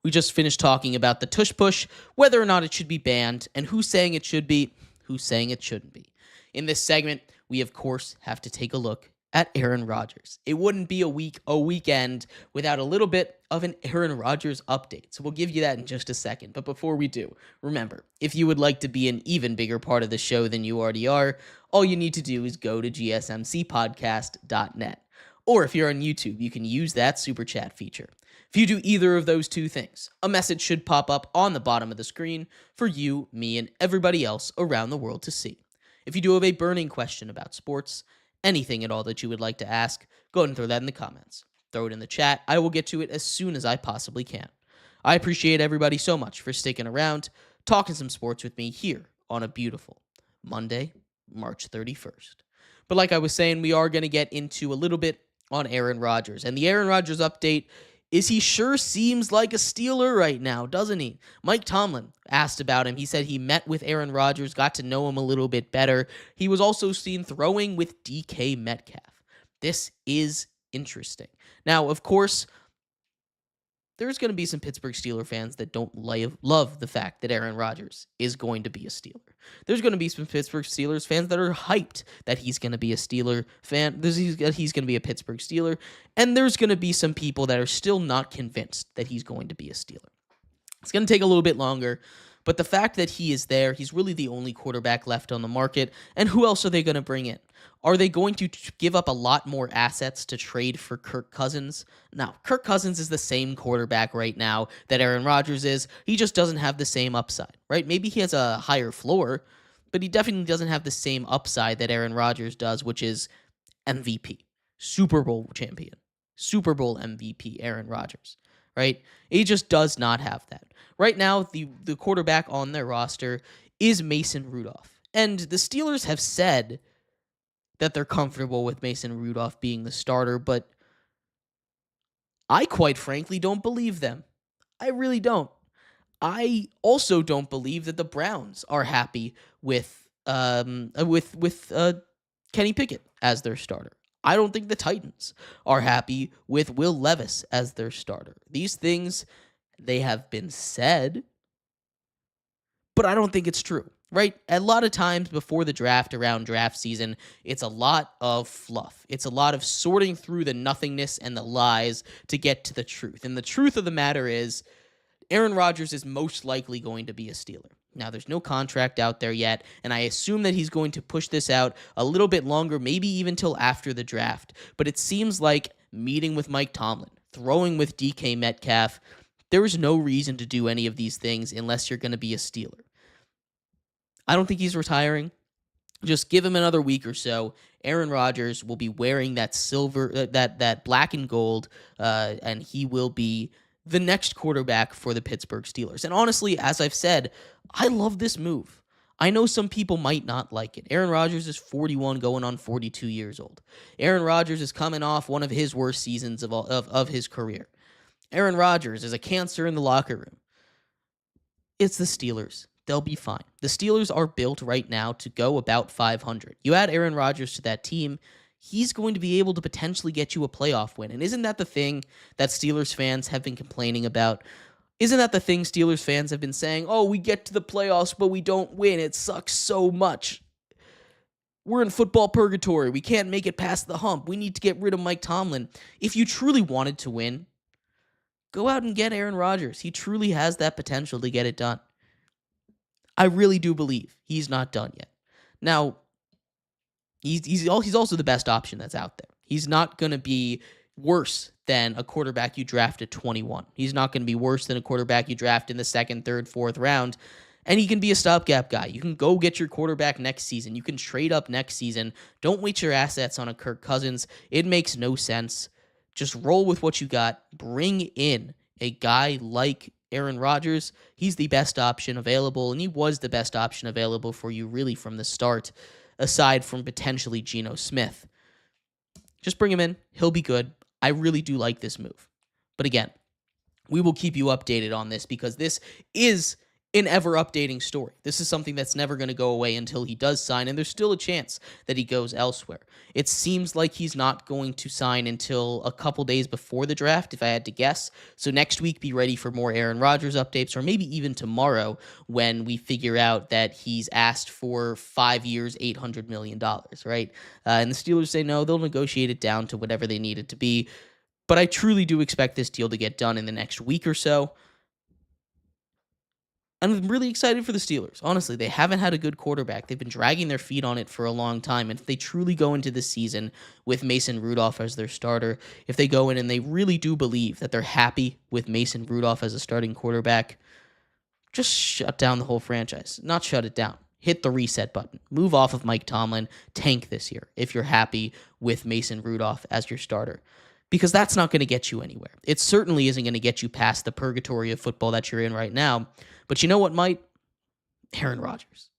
we just finished talking about the tush push, whether or not it should be banned, and who's saying it should be, who's saying it shouldn't be. In this segment, we of course have to take a look at Aaron Rodgers. It wouldn't be a weekend without a little bit of an Aaron Rodgers update. So we'll give you that in just a second. But before we do, remember, if you would like to be an even bigger part of the show than you already are, all you need to do is go to gsmcpodcast.net. Or if you're on YouTube, you can use that super chat feature. If you do either of those two things, a message should pop up on the bottom of the screen for you, me, and everybody else around the world to see. If you do have a burning question about sports, anything at all that you would like to ask, go ahead and throw that in the comments. Throw it in the chat. I will get to it as soon as I possibly can. I appreciate everybody so much for sticking around, talking some sports with me here on a beautiful Monday, March 31st. But like I was saying, we are going to get into a little bit on Aaron Rodgers. And the Aaron Rodgers update is he sure seems like a Steeler right now, doesn't he? Mike Tomlin asked about him. He said he met with Aaron Rodgers, got to know him a little bit better. He was also seen throwing with DK Metcalf. This is interesting. Now, of course, there's going to be some Pittsburgh Steelers fans that don't love the fact that Aaron Rodgers is going to be a Steeler. There's going to be some Pittsburgh Steelers fans that are hyped that he's going to be a Steeler fan, he's going to be a Pittsburgh Steeler, and there's going to be some people that are still not convinced that he's going to be a Steeler. It's going to take a little bit longer, but the fact that he is there, he's really the only quarterback left on the market, and who else are they going to bring in? Are they going to give up a lot more assets to trade for Kirk Cousins? No, Kirk Cousins is the same quarterback right now that Aaron Rodgers is. He just doesn't have the same upside, right? Maybe he has a higher floor, but he definitely doesn't have the same upside that Aaron Rodgers does, which is MVP, Super Bowl champion, Super Bowl MVP Aaron Rodgers, right? He just does not have that. Right now, the quarterback on their roster is Mason Rudolph, and the Steelers have said that they're comfortable with Mason Rudolph being the starter, but I quite frankly don't believe them. I really don't. I also don't believe that the Browns are happy with Kenny Pickett as their starter. I don't think the Titans are happy with Will Levis as their starter. These things, they have been said, but I don't think it's true. Right? A lot of times before the draft, around draft season, it's a lot of fluff. It's a lot of sorting through the nothingness and the lies to get to the truth. And the truth of the matter is, Aaron Rodgers is most likely going to be a Steeler. Now, there's no contract out there yet, and I assume that he's going to push this out a little bit longer, maybe even till after the draft. But it seems like meeting with Mike Tomlin, throwing with DK Metcalf, there is no reason to do any of these things unless you're going to be a Steeler. I don't think he's retiring. Just give him another week or so. Aaron Rodgers will be wearing that silver, that black and gold, and he will be the next quarterback for the Pittsburgh Steelers. And honestly, as I've said, I love this move. I know some people might not like it. Aaron Rodgers is 41 going on 42 years old. Aaron Rodgers is coming off one of his worst seasons of his career. Aaron Rodgers is a cancer in the locker room. It's the Steelers. They'll be fine. The Steelers are built right now to go about 500. You add Aaron Rodgers to that team, he's going to be able to potentially get you a playoff win. And isn't that the thing that Steelers fans have been complaining about? Isn't that the thing Steelers fans have been saying? Oh, we get to the playoffs, but we don't win. It sucks so much. We're in football purgatory. We can't make it past the hump. We need to get rid of Mike Tomlin. If you truly wanted to win, go out and get Aaron Rodgers. He truly has that potential to get it done. I really do believe he's not done yet. Now, he's also the best option that's out there. He's not going to be worse than a quarterback you draft at 21. He's not going to be worse than a quarterback you draft in the second, third, fourth round. And he can be a stopgap guy. You can go get your quarterback next season. You can trade up next season. Don't waste your assets on a Kirk Cousins. It makes no sense. Just roll with what you got. Bring in a guy like Aaron Rodgers. He's the best option available, and he was the best option available for you really from the start, aside from potentially Geno Smith. Just bring him in. He'll be good. I really do like this move. But again, we will keep you updated on this because this is an ever-updating story. This is something that's never going to go away until he does sign, and there's still a chance that he goes elsewhere. It seems like he's not going to sign until a couple days before the draft, if I had to guess. So next week, be ready for more Aaron Rodgers updates, or maybe even tomorrow when we figure out that he's asked for 5 years, $800 million, right? And the Steelers say no, they'll negotiate it down to whatever they need it to be. But I truly do expect this deal to get done in the next week or so. I'm really excited for the Steelers. Honestly, they haven't had a good quarterback. They've been dragging their feet on it for a long time. And if they truly go into this season with Mason Rudolph as their starter, if they go in and they really do believe that they're happy with Mason Rudolph as a starting quarterback, just shut down the whole franchise. Not shut it down. Hit the reset button. Move off of Mike Tomlin. Tank this year if you're happy with Mason Rudolph as your starter. Because that's not going to get you anywhere. It certainly isn't going to get you past the purgatory of football that you're in right now. But you know what might? Aaron Rodgers.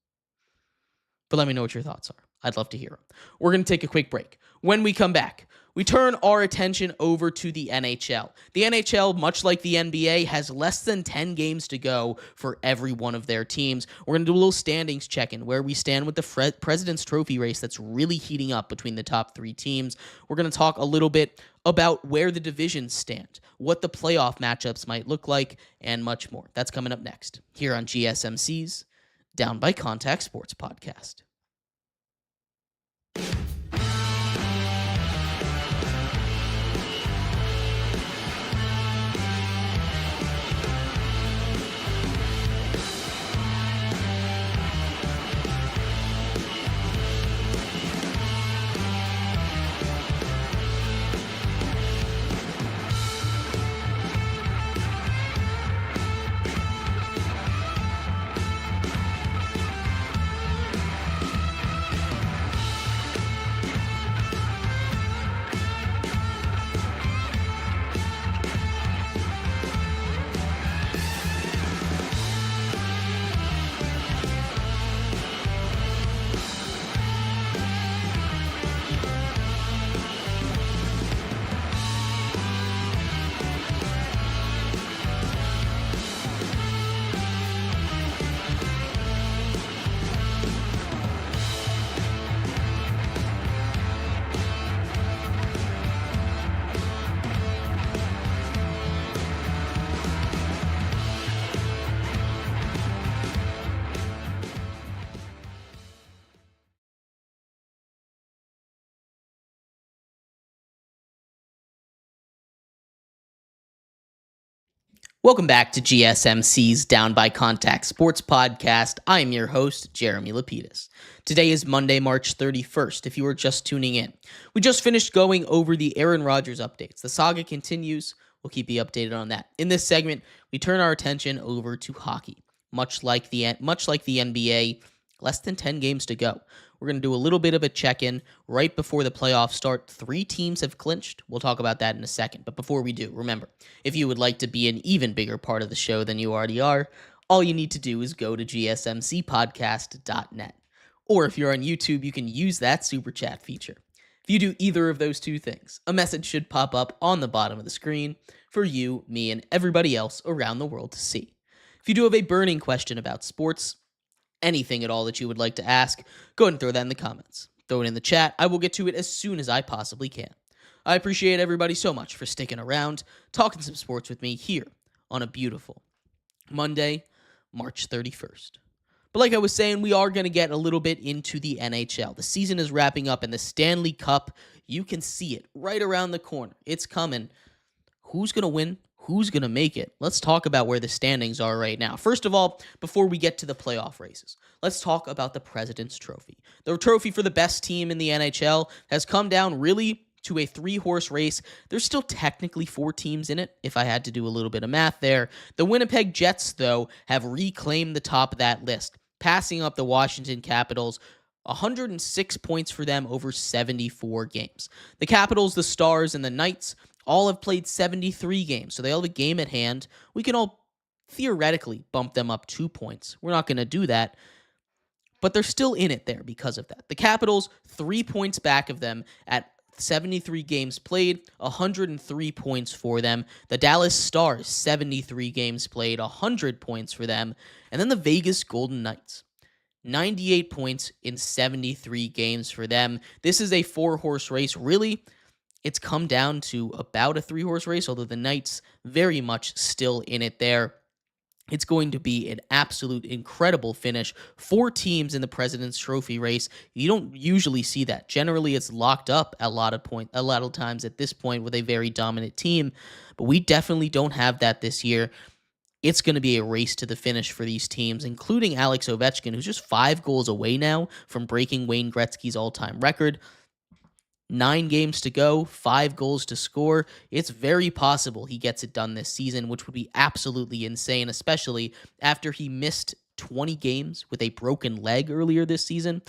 But let me know what your thoughts are. I'd love to hear them. We're going to take a quick break. When we come back, we turn our attention over to the NHL. The NHL, much like the NBA, has less than 10 games to go for every one of their teams. We're going to do a little standings check-in, where we stand with the President's Trophy race that's really heating up between the top 3 teams. We're going to talk a little bit about where the divisions stand, what the playoff matchups might look like, and much more. That's coming up next, here on GSMC's Down by Contact Sports Podcast. Welcome back to GSMC's Down by Contact Sports Podcast. I'm your host, Jeremy Lapidus. Today is Monday, March 31st, if you are just tuning in. We just finished going over the Aaron Rodgers updates. The saga continues. We'll keep you updated on that. In this segment, we turn our attention over to hockey. Much like the NBA, less than 10 games to go. We're going to do a little bit of a check-in right before the playoffs start. 3 teams have clinched. We'll talk about that in a second. But before we do, remember, if you would like to be an even bigger part of the show than you already are, all you need to do is go to gsmcpodcast.net. Or if you're on YouTube, you can use that super chat feature. If you do either of those 2 things, a message should pop up on the bottom of the screen for you, me, and everybody else around the world to see. If you do have a burning question about sports, anything at all that you would like to ask, go ahead and throw that in the comments. Throw it in the chat. I will get to it as soon as I possibly can. I appreciate everybody so much for sticking around, talking some sports with me here on a beautiful Monday, March 31st. But like I was saying, we are going to get a little bit into the NHL. The season is wrapping up, and the Stanley Cup, you can see it right around the corner. It's coming. Who's going to win? Who's going to make it? Let's talk about where the standings are right now. First of all, before we get to the playoff races, let's talk about the President's Trophy. The trophy for the best team in the NHL has come down really to a 3-horse race. There's still technically 4 teams in it, if I had to do a little bit of math there. The Winnipeg Jets, though, have reclaimed the top of that list, passing up the Washington Capitals. 106 points for them over 74 games. The Capitals, the Stars, and the Knights all have played 73 games, so they all have a game at hand. We can all theoretically bump them up 2 points. We're not going to do that, but they're still in it there because of that. The Capitals, 3 points back of them at 73 games played, 103 points for them. The Dallas Stars, 73 games played, 100 points for them. And then the Vegas Golden Knights, 98 points in 73 games for them. This is a 4-horse race. Really, it's come down to about a 3-horse race, although the Knights very much still in it there. It's going to be an absolute incredible finish. 4 teams in the President's Trophy race. You don't usually see that. Generally, it's locked up a lot of times at this point with a very dominant team, but we definitely don't have that this year. It's going to be a race to the finish for these teams, including Alex Ovechkin, who's just 5 goals away now from breaking Wayne Gretzky's all-time record. 9 games to go, 5 goals to score. It's very possible he gets it done this season, which would be absolutely insane, especially after he missed 20 games with a broken leg earlier this season.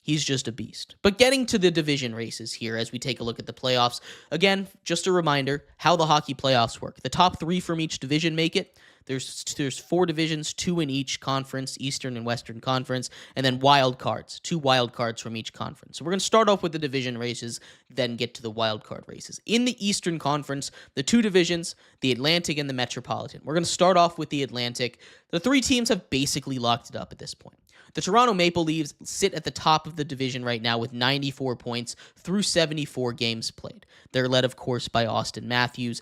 He's just a beast. But getting to the division races here as we take a look at the playoffs. Again, just a reminder how the hockey playoffs work. The top 3 from each division make it. There's 4 divisions, 2 in each conference, Eastern and Western Conference, and then wild cards, 2 wild cards from each conference. So we're going to start off with the division races, then get to the wild card races. In the Eastern Conference, the 2 divisions, the Atlantic and the Metropolitan. We're going to start off with the Atlantic. The 3 teams have basically locked it up at this point. The Toronto Maple Leafs sit at the top of the division right now with 94 points through 74 games played. They're led, of course, by Austin Matthews,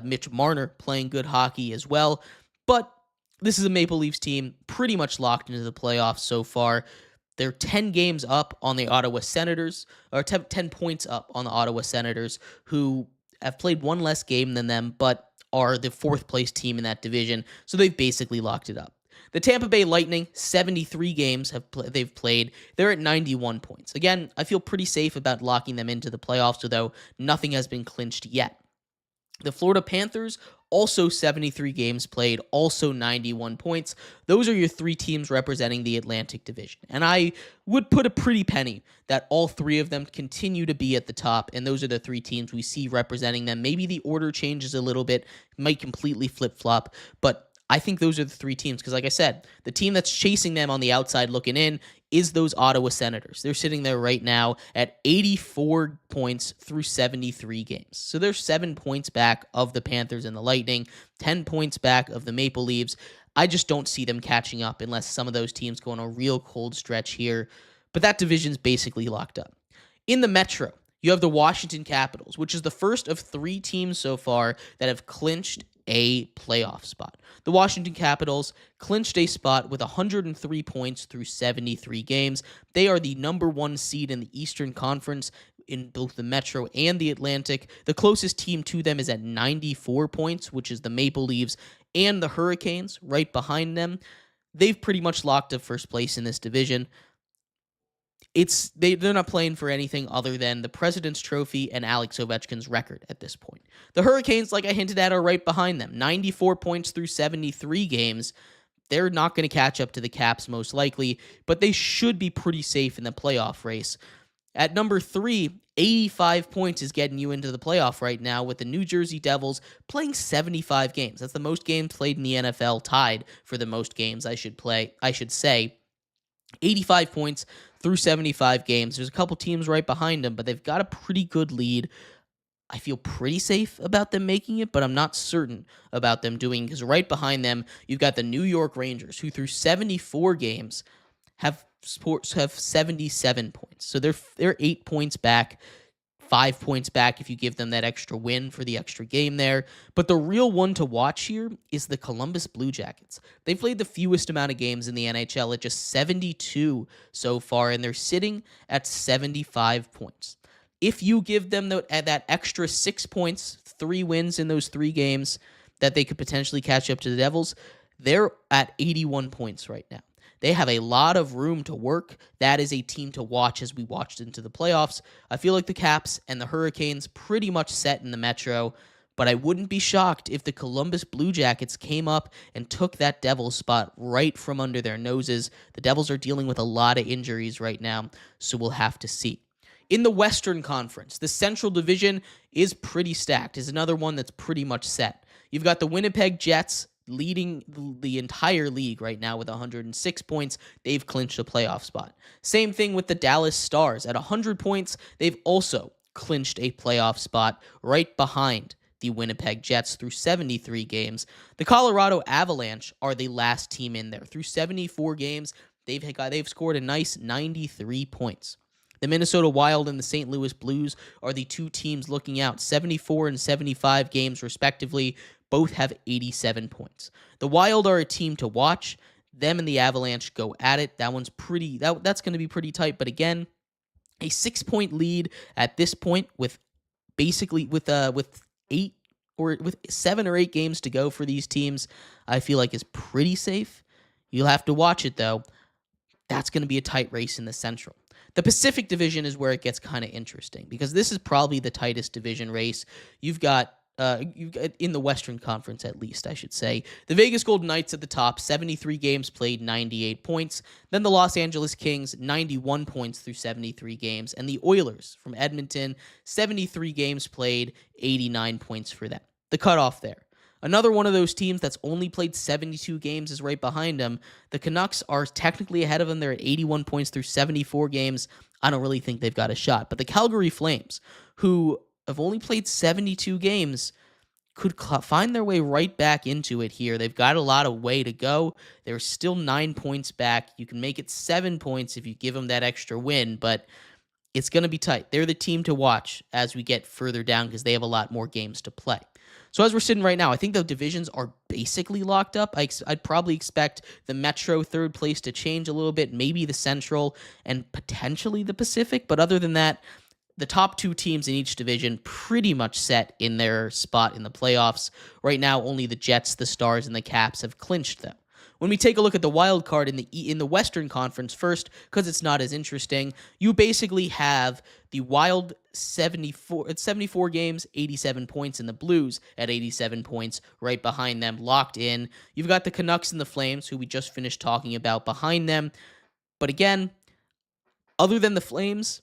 Mitch Marner playing good hockey as well. But this is a Maple Leafs team pretty much locked into the playoffs so far. They're 10 games up on the Ottawa Senators, or 10 points up on the Ottawa Senators, who have played 1 less game than them, but are the 4th place team in that division. So they've basically locked it up. The Tampa Bay Lightning, 73 games they've played. They're at 91 points. Again, I feel pretty safe about locking them into the playoffs, although nothing has been clinched yet. The Florida Panthers, also 73 games played, also 91 points. Those are your 3 teams representing the Atlantic Division. And I would put a pretty penny that all 3 of them continue to be at the top, and those are the 3 teams we see representing them. Maybe the order changes a little bit, might completely flip-flop, but I think those are the 3 teams because, like I said, the team that's chasing them on the outside looking in is those Ottawa Senators. They're sitting there right now at 84 points through 73 games. So they're 7 points back of the Panthers and the Lightning, 10 points back of the Maple Leafs. I just don't see them catching up unless some of those teams go on a real cold stretch here. But that division's basically locked up. In the Metro, you have the Washington Capitals, which is the first of 3 teams so far that have clinched a playoff spot. The Washington Capitals clinched a spot with 103 points through 73 games. They are the number 1 seed in the Eastern Conference in both the Metro and the Atlantic. The closest team to them is at 94 points, which is the Maple Leafs and the Hurricanes right behind them. They've pretty much locked up first place in this division. They're not playing for anything other than the President's Trophy and Alex Ovechkin's record at this point. The Hurricanes, like I hinted at, are right behind them. 94 points through 73 games. They're not going to catch up to the Caps most likely, but they should be pretty safe in the playoff race. At number 3, 85 points is getting you into the playoff right now with the New Jersey Devils playing 75 games. That's the most games played in the NFL, tied for the most games, I should say. 85 points through 75 games. There's a couple teams right behind them, but they've got a pretty good lead. I feel pretty safe about them making it, but I'm not certain about them doing, because right behind them, you've got the New York Rangers, who through 74 games have 77 points. So they're 8 points back, 5 points back if you give them that extra win for the extra game there. But the real one to watch here is the Columbus Blue Jackets. They've played the fewest amount of games in the NHL at just 72 so far, and they're sitting at 75 points. If you give them that extra 6 points, 3 wins in those 3 games that they could potentially catch up to the Devils, they're at 81 points right now. They have a lot of room to work. That is a team to watch as we watched into the playoffs. I feel like the Caps and the Hurricanes pretty much set in the Metro, but I wouldn't be shocked if the Columbus Blue Jackets came up and took that Devils spot right from under their noses. The Devils are dealing with a lot of injuries right now, so we'll have to see. In the Western Conference, the Central Division is pretty stacked. Is another one that's pretty much set. You've got the Winnipeg Jets leading the entire league right now with 106 points. They've clinched a playoff spot. Same thing with the Dallas Stars. At 100 points, they've also clinched a playoff spot right behind the Winnipeg Jets through 73 games. The Colorado Avalanche are the last team in there. Through 74 games, they've scored a nice 93 points. The Minnesota Wild and the St. Louis Blues are the two teams looking out, 74 and 75 games respectively. Both have 87 points. The Wild are a team to watch. Them and the Avalanche go at it. That's going to be pretty tight. But again, a 6-point lead at this point with 7 or 8 games to go for these teams, I feel like is pretty safe. You'll have to watch it though. That's going to be a tight race in the Central. The Pacific Division is where it gets kind of interesting because this is probably the tightest division race. You've got in the Western Conference, at least, I should say. The Vegas Golden Knights at the top, 73 games played, 98 points. Then the Los Angeles Kings, 91 points through 73 games. And the Oilers from Edmonton, 73 games played, 89 points for them. The cutoff there. Another one of those teams that's only played 72 games is right behind them. The Canucks are technically ahead of them. They're at 81 points through 74 games. I don't really think they've got a shot. But the Calgary Flames, who have only played 72 games, could find their way right back into it here. They've got a lot of way to go. They're still 9 points back. You can make it 7 points if you give them that extra win, but it's going to be tight. They're the team to watch as we get further down because they have a lot more games to play. So as we're sitting right now, I think the divisions are basically locked up. I'd probably expect the Metro third place to change a little bit, maybe the Central, and potentially the Pacific. But other than that, the top 2 teams in each division pretty much set in their spot in the playoffs. Right now, only the Jets, the Stars, and the Caps have clinched them. When we take a look at the wild card in the Western Conference first, because it's not as interesting, you basically have the Wild 74 games, 87 points, and the Blues at 87 points right behind them, locked in. You've got the Canucks and the Flames, who we just finished talking about, behind them. But again, other than the Flames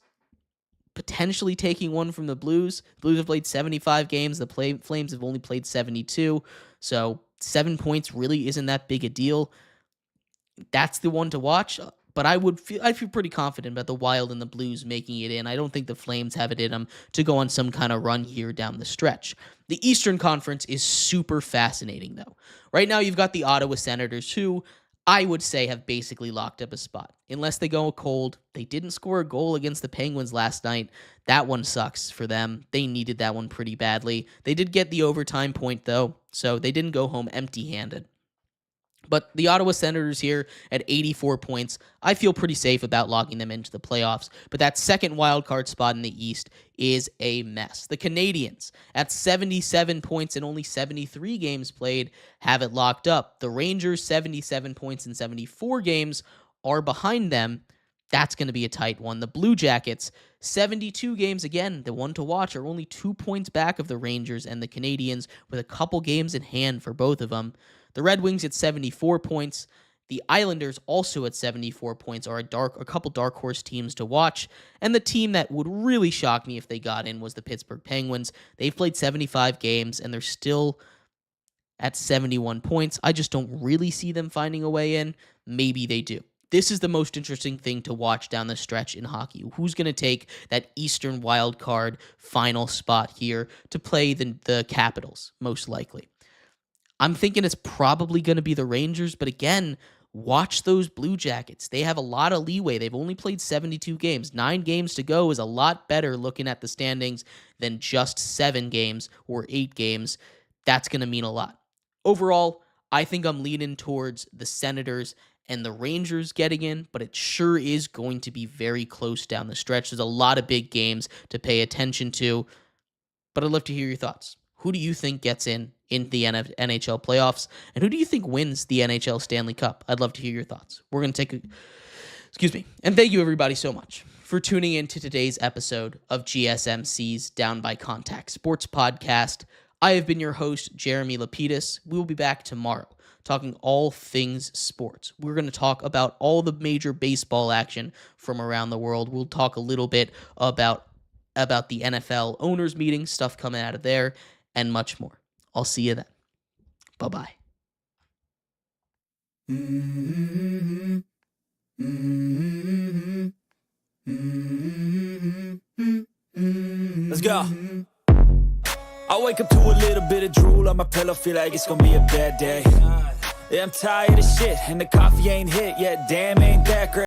potentially taking one from the Blues. The Blues have played 75 games. The Flames have only played 72. So 7 points really isn't that big a deal. That's the one to watch. But I'd feel pretty confident about the Wild and the Blues making it in. I don't think the Flames have it in them to go on some kind of run here down the stretch. The Eastern Conference is super fascinating, though. Right now, you've got the Ottawa Senators, who I would say have basically locked up a spot. Unless they go cold. They didn't score a goal against the Penguins last night. That one sucks for them. They needed that one pretty badly. They did get the overtime point, though, so they didn't go home empty-handed. But the Ottawa Senators here at 84 points, I feel pretty safe about logging them into the playoffs. But that second wildcard spot in the East is a mess. The Canadiens at 77 points and only 73 games played have it locked up. The Rangers, 77 points in 74 games, are behind them. That's going to be a tight one. The Blue Jackets, 72 games, again, the one to watch, are only 2 points back of the Rangers and the Canadiens with a couple games in hand for both of them. The Red Wings at 74 points. The Islanders also at 74 points are a couple dark horse teams to watch. And the team that would really shock me if they got in was the Pittsburgh Penguins. They've played 75 games and they're still at 71 points. I just don't really see them finding a way in. Maybe they do. This is the most interesting thing to watch down the stretch in hockey. Who's going to take that Eastern wild card final spot here to play the Capitals, most likely? I'm thinking it's probably going to be the Rangers, but again, watch those Blue Jackets. They have a lot of leeway. They've only played 72 games. 9 games to go is a lot better looking at the standings than just 7 games or 8 games. That's going to mean a lot. Overall, I think I'm leaning towards the Senators and the Rangers getting in, but it sure is going to be very close down the stretch. There's a lot of big games to pay attention to, but I'd love to hear your thoughts. Who do you think gets in the NHL playoffs? And who do you think wins the NHL Stanley Cup? I'd love to hear your thoughts. We're going to take a... Excuse me. And thank you, everybody, so much for tuning in to today's episode of GSMC's Down by Contact Sports Podcast. I have been your host, Jeremy Lapidus. We will be back tomorrow talking all things sports. We're going to talk about all the major baseball action from around the world. We'll talk a little bit about the NFL owners meeting, stuff coming out of there, and much more. I'll see you then. Bye-bye. Let's go. I wake up to a little bit of drool on my pillow, feel like it's gonna be a bad day. Yeah, I'm tired of shit, and the coffee ain't hit yet, damn ain't that great.